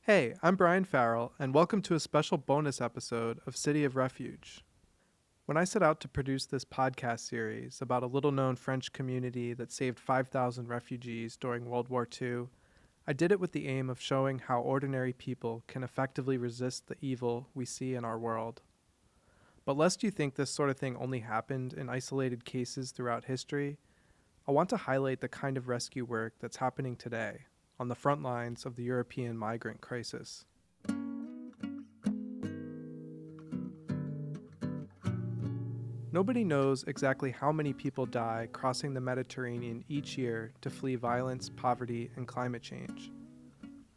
Hey, I'm Brian Farrell, and welcome to a special bonus episode of City of Refuge. When I set out to produce this podcast series about a little known French community that saved 5,000 refugees during World War II, I did it with the aim of showing how ordinary people can effectively resist the evil we see in our world. But lest you think this sort of thing only happened in isolated cases throughout history, I want to highlight the kind of rescue work that's happening today on the front lines of the European migrant crisis. Nobody knows exactly how many people die crossing the Mediterranean each year to flee violence, poverty, and climate change.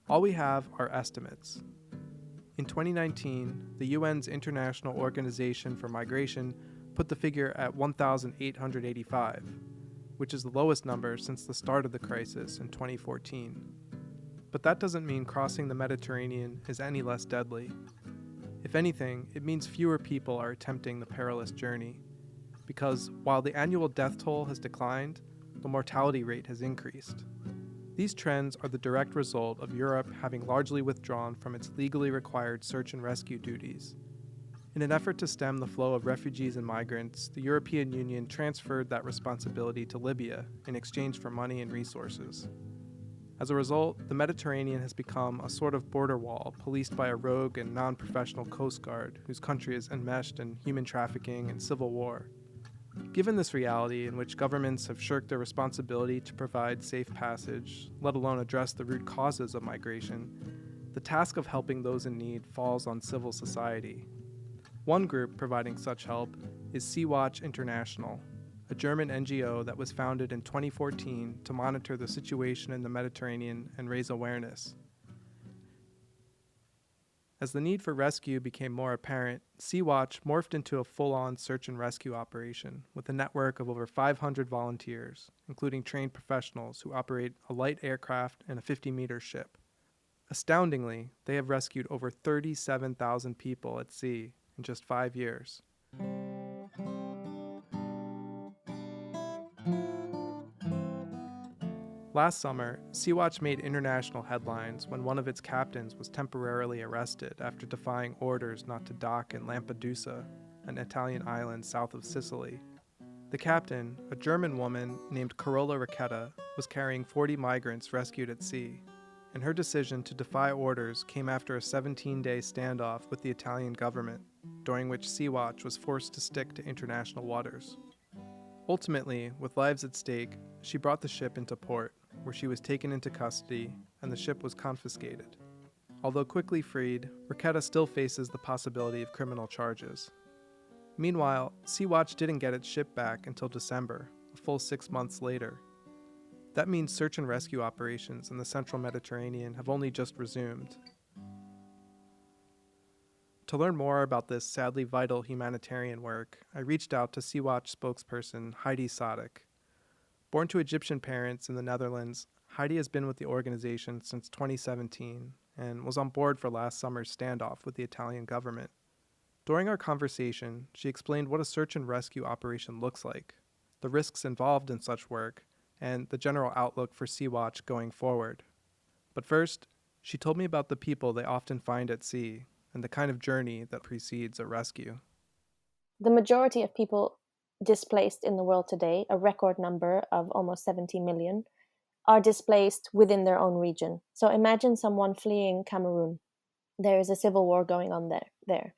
All we have are estimates. In 2019, the UN's International Organization for Migration put the figure at 1,885, which is the lowest number since the start of the crisis in 2014. But that doesn't mean crossing the Mediterranean is any less deadly. If anything, it means fewer people are attempting the perilous journey. Because while the annual death toll has declined, the mortality rate has increased. These trends are the direct result of Europe having largely withdrawn from its legally required search and rescue duties. In an effort to stem the flow of refugees and migrants, the European Union transferred that responsibility to Libya in exchange for money and resources. As a result, the Mediterranean has become a sort of border wall policed by a rogue and non-professional coast guard whose country is enmeshed in human trafficking and civil war. Given this reality, in which governments have shirked their responsibility to provide safe passage, let alone address the root causes of migration, the task of helping those in need falls on civil society. One group providing such help is Sea-Watch International, a German NGO that was founded in 2014 to monitor the situation in the Mediterranean and raise awareness. As the need for rescue became more apparent, Sea-Watch morphed into a full-on search and rescue operation with a network of over 500 volunteers, including trained professionals who operate a light aircraft and a 50-meter ship. Astoundingly, they have rescued over 37,000 people at sea in just 5 years. Last summer, Sea-Watch made international headlines when one of its captains was temporarily arrested after defying orders not to dock in Lampedusa, an Italian island south of Sicily. The captain, a German woman named Carola Ricchetta, was carrying 40 migrants rescued at sea, and her decision to defy orders came after a 17-day standoff with the Italian government, during which Sea-Watch was forced to stick to international waters. Ultimately, with lives at stake, she brought the ship into port, where she was taken into custody and the ship was confiscated. Although quickly freed, Ricchetta still faces the possibility of criminal charges. Meanwhile, Sea-Watch didn't get its ship back until December, a full 6 months later. That means search and rescue operations in the central Mediterranean have only just resumed. To learn more about this sadly vital humanitarian work, I reached out to Sea-Watch spokesperson Heidi Sadek. Born to Egyptian parents in the Netherlands, Heidi has been with the organization since 2017 and was on board for last summer's standoff with the Italian government. During our conversation, she explained what a search and rescue operation looks like, the risks involved in such work, and the general outlook for Sea-Watch going forward. But first, she told me about the people they often find at sea and the kind of journey that precedes a rescue. The majority of people displaced in the world today, a record number of almost 70 million, are displaced within their own region. So imagine someone fleeing Cameroon. There is a civil war going on there.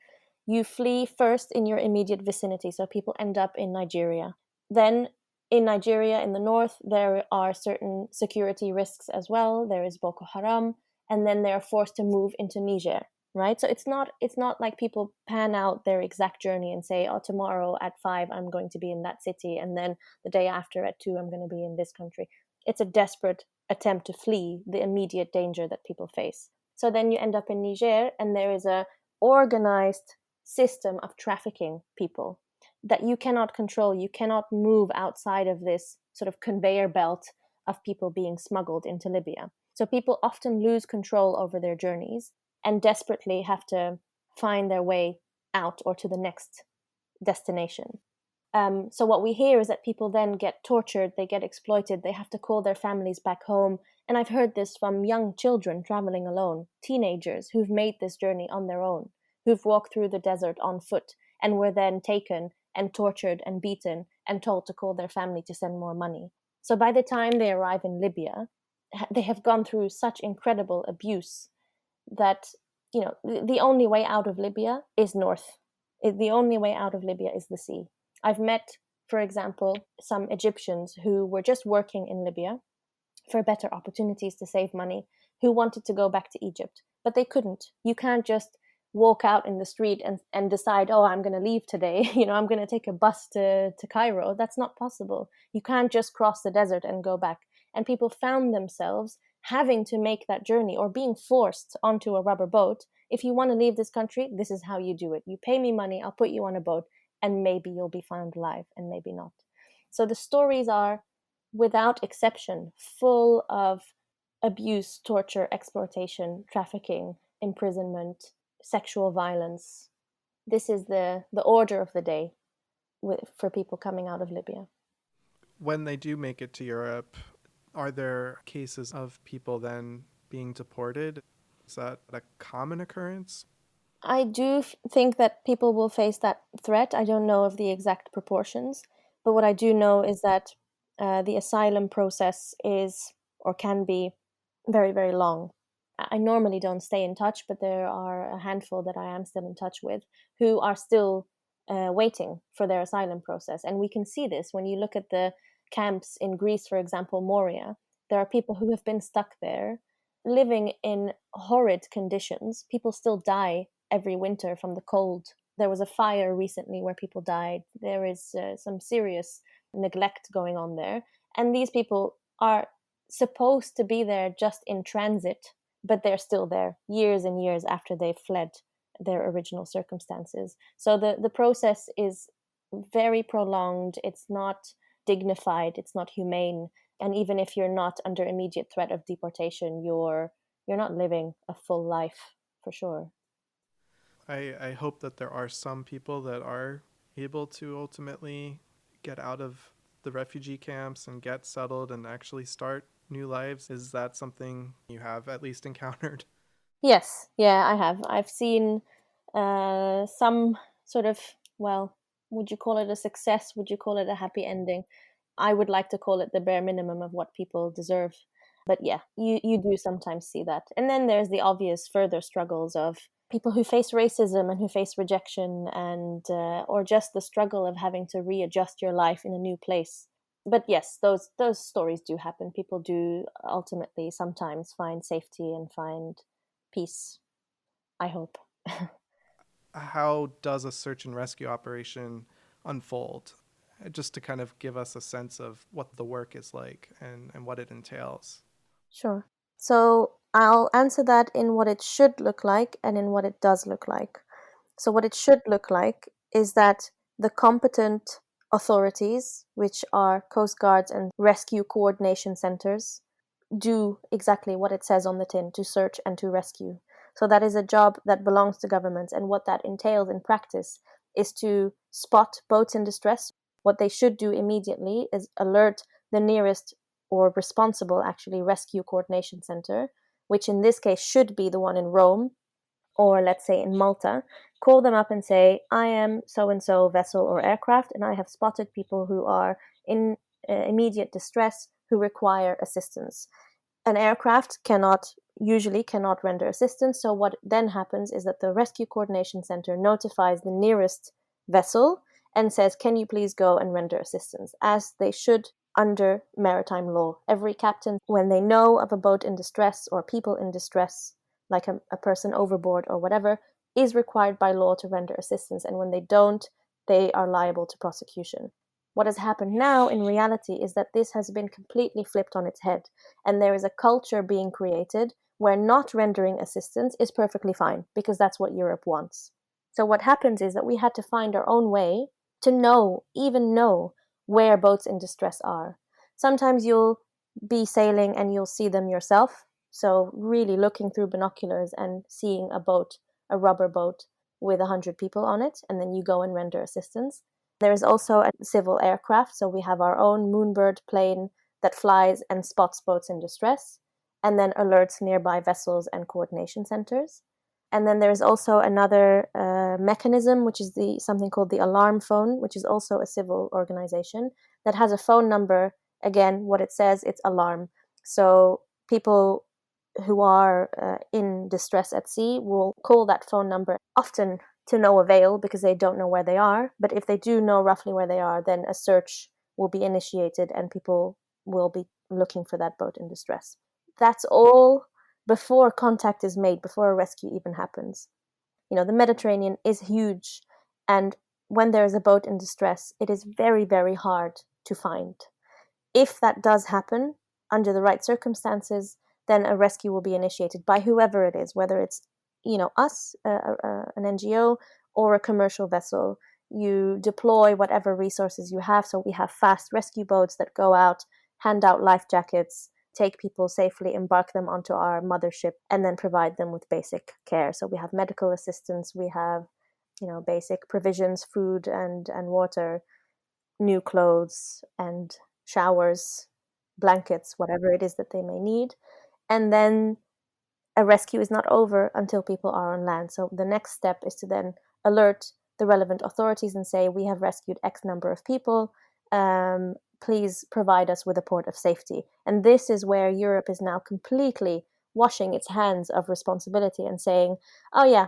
You flee first in your immediate vicinity, so people end up in Nigeria. Then in Nigeria, in the north, there are certain security risks as well. There is Boko Haram, and then they are forced to move into Niger. Right, so it's not like people pan out their exact journey and say, oh, tomorrow at 5 I'm going to be in that city, and then the day after at 2 I'm going to be in this country. It's a desperate attempt to flee the immediate danger that people face. So then you end up in Niger, and there is a organized system of trafficking people that you cannot control. You cannot move outside of this sort of conveyor belt of people being smuggled into Libya. So people often lose control over their journeys and desperately have to find their way out or to the next destination. So what we hear is that people then get tortured, they get exploited, they have to call their families back home. And I've heard this from young children traveling alone, teenagers who've made this journey on their own, who've walked through the desert on foot and were then taken and tortured and beaten and told to call their family to send more money. So by the time they arrive in Libya, they have gone through such incredible abuse that, the only way out of Libya is north. The only way out of Libya is the sea. I've met, for example, some Egyptians who were just working in Libya for better opportunities to save money, who wanted to go back to Egypt, but they couldn't. You can't just walk out in the street and decide, oh, I'm going to leave today. I'm going to take a bus to Cairo. That's not possible. You can't just cross the desert and go back. And people found themselves having to make that journey or being forced onto a rubber boat. If you want to leave this country, this is how you do it. You pay me money, I'll put you on a boat, and maybe you'll be found alive and maybe not. So the stories are, without exception, full of abuse, torture, exploitation, trafficking, imprisonment, sexual violence. This is the order of the day for people coming out of Libya. When they do make it to Europe, are there cases of people then being deported? Is that a common occurrence? I do think that people will face that threat. I don't know of the exact proportions, but what I do know is that the asylum process is or can be very, very long. I normally don't stay in touch, but there are a handful that I am still in touch with who are still waiting for their asylum process. And we can see this when you look at the camps in Greece, for example, Moria. There are people who have been stuck there, living in horrid conditions. People still die every winter from the cold. There was a fire recently where people died. There is some serious neglect going on there. And these people are supposed to be there just in transit, but they're still there years and years after they've fled their original circumstances. So the process is very prolonged. It's not dignified. It's not humane. And even if you're not under immediate threat of deportation, you're not living a full life for sure. I hope that there are some people that are able to ultimately get out of the refugee camps and get settled and actually start new lives. Is that something you have at least encountered? Yes, yeah, I have. I've seen some sort of, well, would you call it a success? Would you call it a happy ending? I would like to call it the bare minimum of what people deserve. But yeah, you do sometimes see that. And then there's the obvious further struggles of people who face racism and who face rejection and or just the struggle of having to readjust your life in a new place. But yes, those stories do happen. People do ultimately sometimes find safety and find peace, I hope. How does a search and rescue operation unfold? Just to kind of give us a sense of what the work is like and what it entails. Sure. So I'll answer that in what it should look like and in what it does look like. So, what it should look like is that the competent authorities, which are coast guards and rescue coordination centers, do exactly what it says on the tin, to search and to rescue. So that is a job that belongs to governments, and what that entails in practice is to spot boats in distress. What they should do immediately is alert the nearest or responsible, actually, rescue coordination center, which in this case should be the one in Rome or let's say in Malta. Call them up and say, I am so and so vessel or aircraft, and I have spotted people who are in immediate distress who require assistance. An aircraft usually cannot render assistance. So what then happens is that the rescue coordination center notifies the nearest vessel and says, can you please go and render assistance, as they should under maritime law. Every captain, when they know of a boat in distress or people in distress, like a person overboard or whatever, is required by law to render assistance. And when they don't, they are liable to prosecution. What has happened now in reality is that this has been completely flipped on its head, and there is a culture being created where not rendering assistance is perfectly fine, because that's what Europe wants. So what happens is that we had to find our own way to even know, where boats in distress are. Sometimes you'll be sailing and you'll see them yourself. So really looking through binoculars and seeing a boat, a rubber boat with 100 people on it, and then you go and render assistance. There is also a civil aircraft, so we have our own Moonbird plane that flies and spots boats in distress and then alerts nearby vessels and coordination centers. And then there's also another mechanism, which is something called the alarm phone, which is also a civil organization that has a phone number. Again, what it says, it's alarm. So people who are in distress at sea will call that phone number, often to no avail because they don't know where they are. But if they do know roughly where they are, then a search will be initiated and people will be looking for that boat in distress. That's all before contact is made, before a rescue even happens. The Mediterranean is huge, and when there is a boat in distress, it is very, very hard to find. If that does happen under the right circumstances, then a rescue will be initiated by whoever it is, whether it's us, an NGO, or a commercial vessel. You deploy whatever resources you have. So we have fast rescue boats that go out, hand out life jackets, take people safely, embark them onto our mothership, and then provide them with basic care. So we have medical assistance, we have basic provisions, food and water, new clothes and showers, blankets, whatever it is that they may need. And then a rescue is not over until people are on land. So the next step is to then alert the relevant authorities and say, we have rescued X number of people. Please provide us with a port of safety. And this is where Europe is now completely washing its hands of responsibility and saying, oh yeah,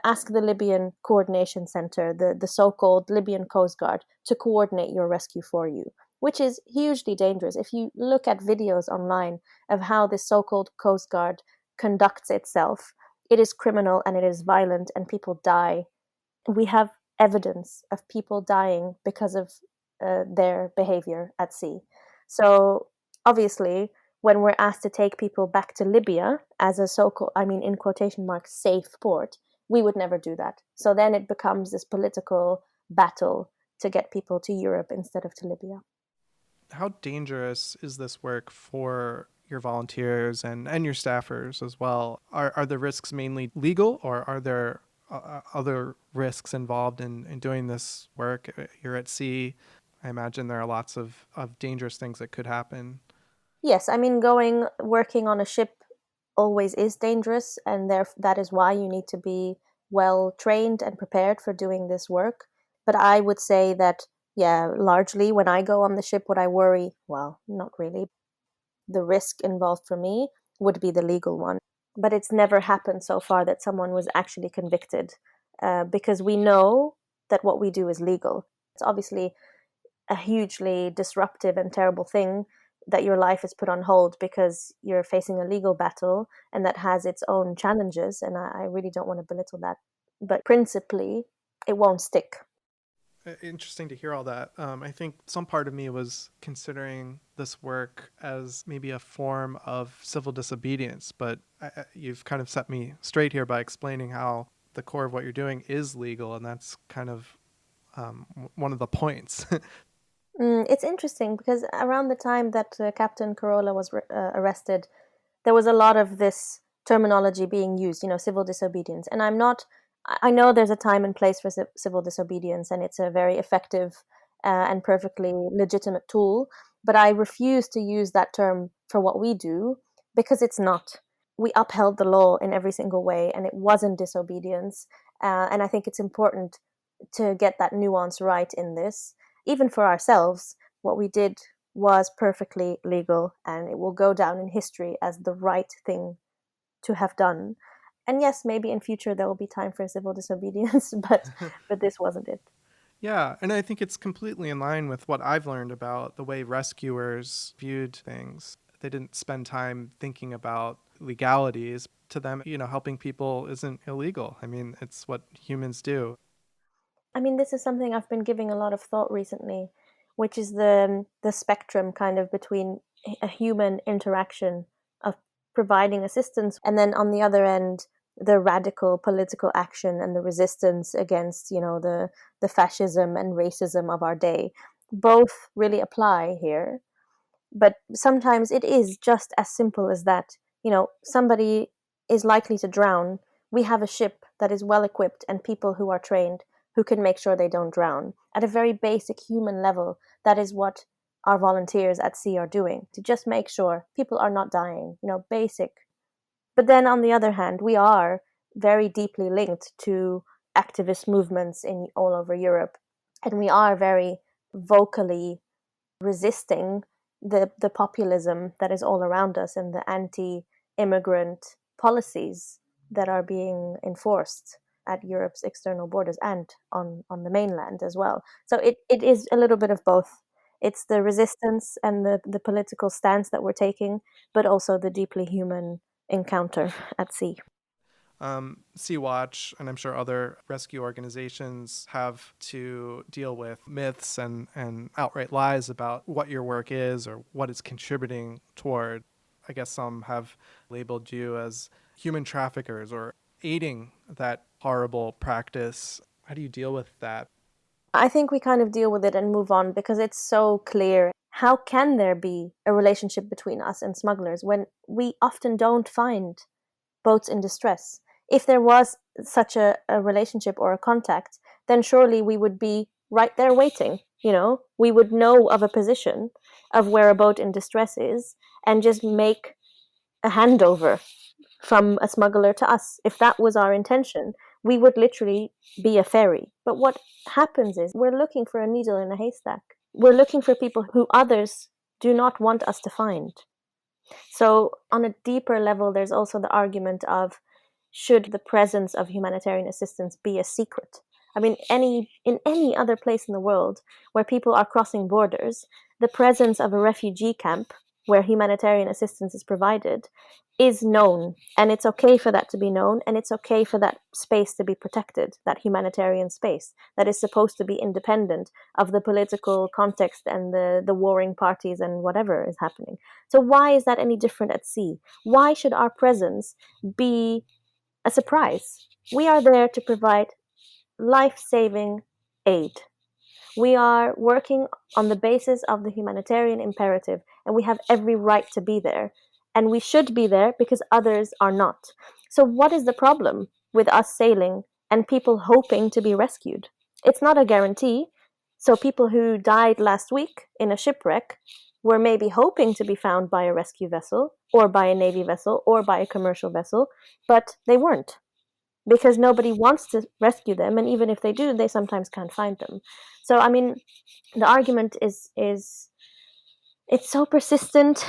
ask the Libyan coordination center, the so-called Libyan Coast Guard, to coordinate your rescue for you, which is hugely dangerous. If you look at videos online of how this so-called Coast Guard conducts itself, it is criminal and it is violent and people die. We have evidence of people dying because of their behavior at sea. So obviously, when we're asked to take people back to Libya as a so-called, in quotation marks, safe port, we would never do that. So then it becomes this political battle to get people to Europe instead of to Libya. How dangerous is this work for your volunteers and your staffers as well? Are the risks mainly legal, or are there other risks involved in doing this work? You're at sea. I imagine there are lots of dangerous things that could happen. Yes, working on a ship always is dangerous, and that is why you need to be well trained and prepared for doing this work. But I would say that, yeah, largely when I go on the ship, what I worry, well, not really, the risk involved for me would be the legal one. But it's never happened so far that someone was actually convicted, because we know that what we do is legal. It's obviously a hugely disruptive and terrible thing that your life is put on hold because you're facing a legal battle, and that has its own challenges, and I really don't want to belittle that. But principally, it won't stick. Interesting to hear all that. I think some part of me was considering this work as maybe a form of civil disobedience, but you've kind of set me straight here by explaining how the core of what you're doing is legal, and that's kind of one of the points. It's interesting because around the time that Captain Corolla was arrested, there was a lot of this terminology being used, civil disobedience. And I know there's a time and place for civil disobedience, and it's a very effective and perfectly legitimate tool. But I refuse to use that term for what we do because it's not. We upheld the law in every single way, and it wasn't disobedience. And I think it's important to get that nuance right in this. Even for ourselves, what we did was perfectly legal, and it will go down in history as the right thing to have done. And yes, maybe in future there will be time for civil disobedience, but this wasn't it. Yeah, and I think it's completely in line with what I've learned about the way rescuers viewed things. They didn't spend time thinking about legalities. To them, helping people isn't illegal. I mean, it's what humans do. This is something I've been giving a lot of thought recently, which is the spectrum kind of between a human interaction of providing assistance, and then on the other end, the radical political action and the resistance against, the fascism and racism of our day. Both really apply here, but sometimes it is just as simple as that. Somebody is likely to drown. We have a ship that is well equipped and people who are trained who can make sure they don't drown. At a very basic human level, that is what our volunteers at sea are doing, to just make sure people are not dying, basic. But then on the other hand, we are very deeply linked to activist movements in all over Europe, and we are very vocally resisting the populism that is all around us and the anti-immigrant policies that are being enforced at Europe's external borders and on the mainland as well. So it is a little bit of both. It's the resistance and the political stance that we're taking, but also the deeply human encounter at sea. Sea Watch, and I'm sure other rescue organizations, have to deal with myths and outright lies about what your work is or what it's contributing toward. I guess some have labeled you as human traffickers or aiding that horrible practice. How do you deal with that? I think we kind of deal with it and move on because it's so clear. How can there be a relationship between us and smugglers when we often don't find boats in distress? If there was such a relationship or a contact, then surely we would be right there waiting. We would know of a position of where a boat in distress is and just make a handover from a smuggler to us. If that was our intention, we would literally be a ferry. But what happens is we're looking for a needle in a haystack. We're looking for people who others do not want us to find. So on a deeper level, there's also the argument of, should the presence of humanitarian assistance be a secret? I mean, in any other place in the world where people are crossing borders, the presence of a refugee camp where humanitarian assistance is provided is known, and it's okay for that to be known, and it's okay for that space to be protected, that humanitarian space that is supposed to be independent of the political context and the warring parties and whatever is happening. So why is that any different at sea? Why should our presence be a surprise? We are there to provide life-saving aid. We are working on the basis of the humanitarian imperative, and we have every right to be there. And we should be there because others are not. So what is the problem with us sailing and people hoping to be rescued? It's not a guarantee. So people who died last week in a shipwreck were maybe hoping to be found by a rescue vessel or by a Navy vessel or by a commercial vessel, but they weren't, because nobody wants to rescue them, and even if they do, they sometimes can't find them. So I mean, the argument is it's so persistent,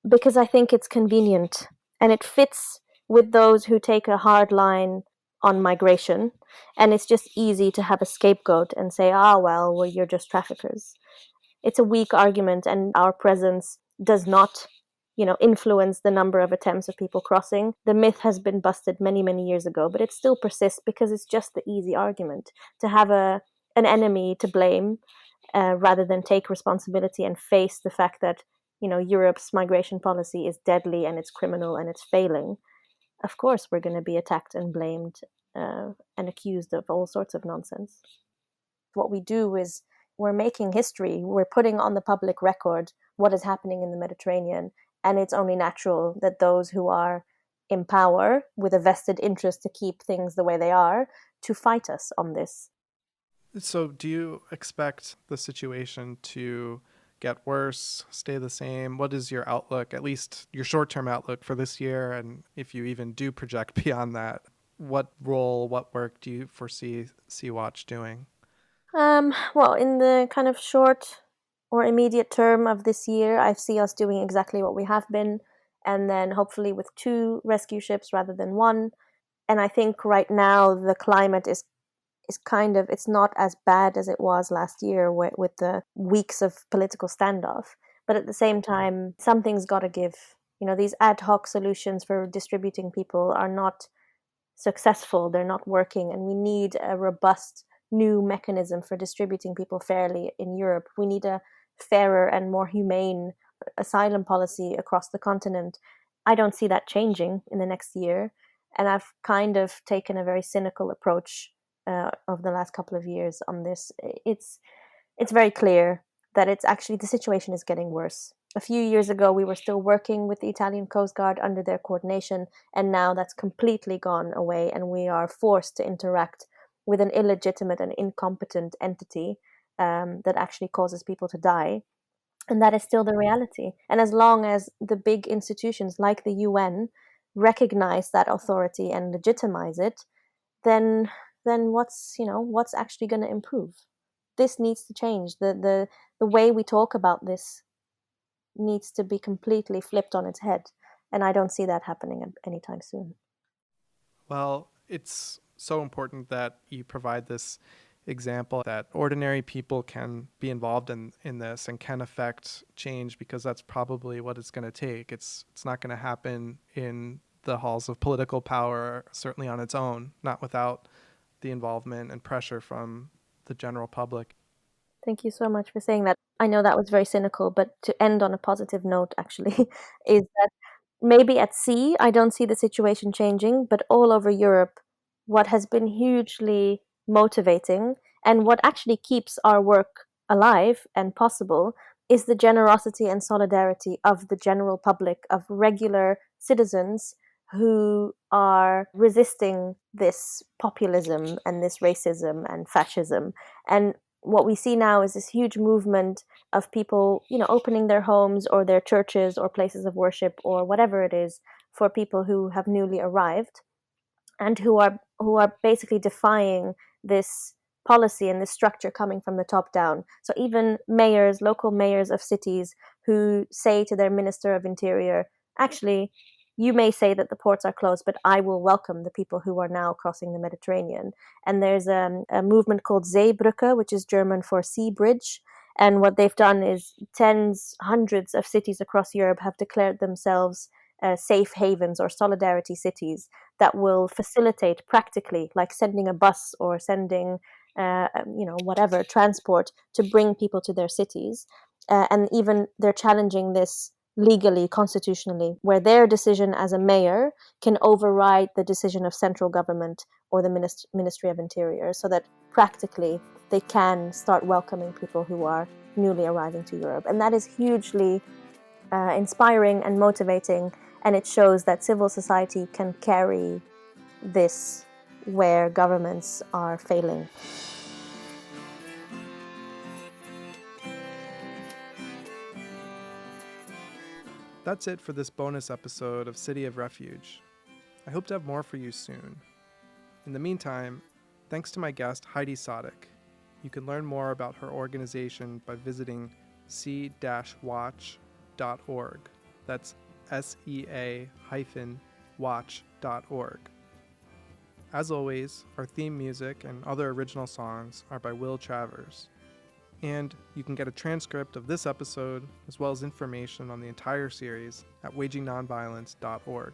because I think it's convenient and it fits with those who take a hard line on migration, and it's just easy to have a scapegoat and say, well, you're just traffickers. It's a weak argument, and our presence does not influence the number of attempts of people crossing. The myth has been busted many, many years ago, but it still persists because it's just the easy argument to have an enemy to blame, rather than take responsibility and face the fact that Europe's migration policy is deadly and it's criminal and it's failing. Of course, we're going to be attacked and blamed, and accused of all sorts of nonsense. What we do is we're making history. We're putting on the public record what is happening in the Mediterranean, and it's only natural that those who are in power with a vested interest to keep things the way they are to fight us on this. So do you expect the situation to get worse, stay the same? What is your outlook, at least your short-term outlook for this year? And if you even do project beyond that, what role, what work do you foresee Sea Watch doing? Well, in the kind of short or immediate term of this year, I see us doing exactly what we have been, and then hopefully with 2 rescue ships rather than 1. And I think right now the climate is kind of, it's not as bad as it was last year with the weeks of political standoff. But at the same time, something's got to give. These ad hoc solutions for distributing people are not successful, they're not working, and we need a robust new mechanism for distributing people fairly in Europe. We need a fairer and more humane asylum policy across the continent. I don't see that changing in the next year, and I've kind of taken a very cynical approach of the last couple of years on this. It's very clear that it's actually, the situation is getting worse. A few years ago, we were still working with the Italian Coast Guard under their coordination, and now that's completely gone away, and we are forced to interact with an illegitimate and incompetent entity that actually causes people to die. And that is still the reality. And as long as the big institutions like the UN recognize that authority and legitimize it, then what's actually going to improve? This needs to change. The way we talk about this needs to be completely flipped on its head, and I don't see that happening anytime soon. Well, it's so important that you provide this example that ordinary people can be involved in this and can affect change, because that's probably what it's going to take. It's not going to happen in the halls of political power, certainly on its own, not without the involvement and pressure from the general public. Thank you so much for saying that. I know that was very cynical, but to end on a positive note, actually, is that maybe at sea, I don't see the situation changing, but all over Europe, what has been hugely motivating and what actually keeps our work alive and possible is the generosity and solidarity of the general public, of regular citizens who are resisting this populism and this racism and fascism. And what we see now is this huge movement of people, opening their homes or their churches or places of worship or whatever it is for people who have newly arrived and who are basically defying this policy and this structure coming from the top down. So even mayors, local mayors of cities who say to their minister of interior, actually, you may say that the ports are closed, but I will welcome the people who are now crossing the Mediterranean. And there's a movement called Zeebrücke, which is German for sea bridge. And what they've done is tens, hundreds of cities across Europe have declared themselves safe havens or solidarity cities that will facilitate practically, like sending a bus or sending, whatever transport to bring people to their cities. And even they're challenging this legally, constitutionally, where their decision as a mayor can override the decision of central government or the Ministry of Interior, so that practically they can start welcoming people who are newly arriving to Europe. And that is hugely inspiring and motivating, and it shows that civil society can carry this where governments are failing. That's it for this bonus episode of City of Refuge. I hope to have more for you soon. In the meantime, thanks to my guest Heidi Sadek. You can learn more about her organization by visiting sea-watch.org. That's sea-watch.org. As always, our theme music and other original songs are by Will Travers. And you can get a transcript of this episode, as well as information on the entire series, at wagingnonviolence.org.